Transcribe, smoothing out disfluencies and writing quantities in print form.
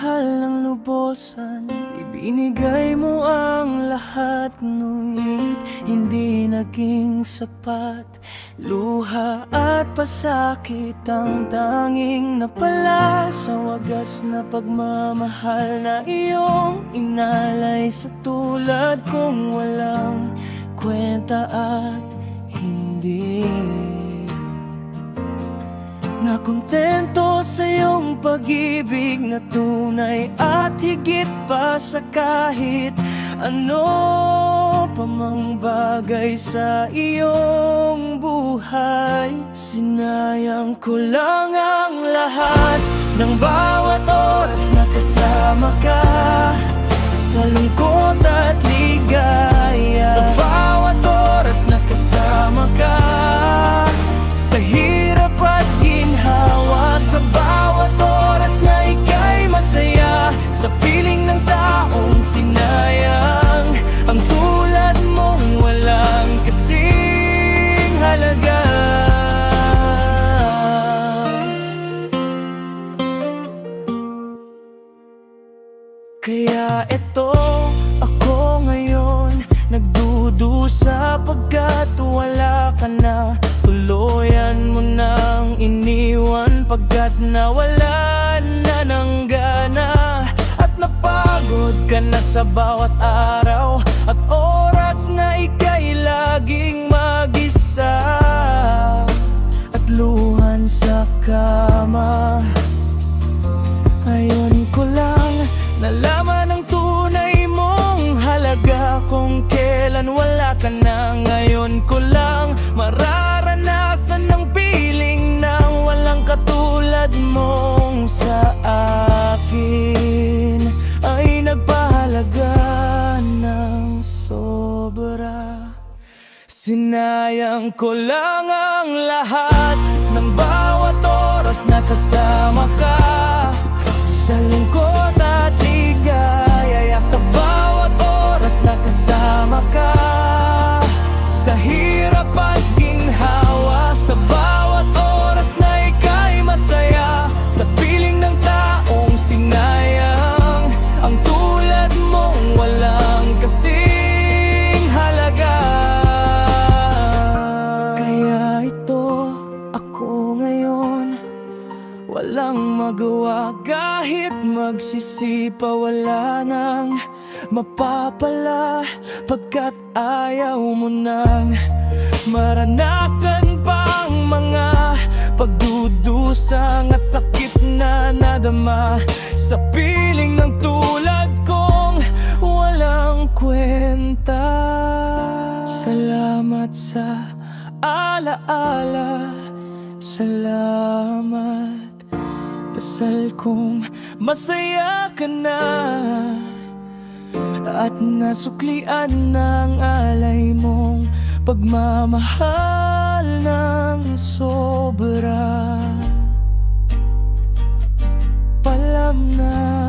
nagmahal ng lubusan. Ibinigay mo ang lahat, ngunit hindi naging sapat. Luha at pasakit ang tanging napala sa wagas na pagmamahal na iyong inalay sa tulad kong walang kwenta at hindi na kontento sa iyong pag-ibig na tunay at higit pa sa kahit ano pa mang bagay sa iyong buhay. Sinayang ko lang ang lahat ng bawat oras na kasama ka, sa lungkot at ligaya, sa bawat oras na kasama ka, sa hirap at ginhawa, sa bawat oras na ika'y masaya, sa piling ng taong sinayang ang tulad mong walang kasing halaga. Kaya eto ako ngayon, nagdudusa pagkat wala ka na. Tuluyan mo nang iniwan pagkat nawala na ng gana, at napagod ka na sa bawat araw at oras na ika'y laging mag-isa at luhan sa kama. Ngayon ko lang nalaman ang tunay mong halaga, kung kailan wala ka na. Ngayon ko lang mararanasan ang piling na walang katulad mong sa akin ay nagpahalaga ng sobra. Sinayang ko lang ang lahat ng bawat oras na kasama ka, sa lungkot at ligaya, sa bawat oras na kasama ka, sa hirap at ginhawa, sa bawat oras na ika'y masaya, sa piling ng taong sinayang ang tulad mong walang kasing halaga. Kaya ito ako ngayon, walang magawa kahit magsisipa, wala nang mapapala pagkat ayaw mo nang maranasan pang mga pagdudusang at sakit na nadama, sa piling ng tulad kong walang kwenta. Salamat sa alaala, salamat. Dasal kong masaya ka na at nasuklian ng alay mong pagmamahal ng sobra. Palam na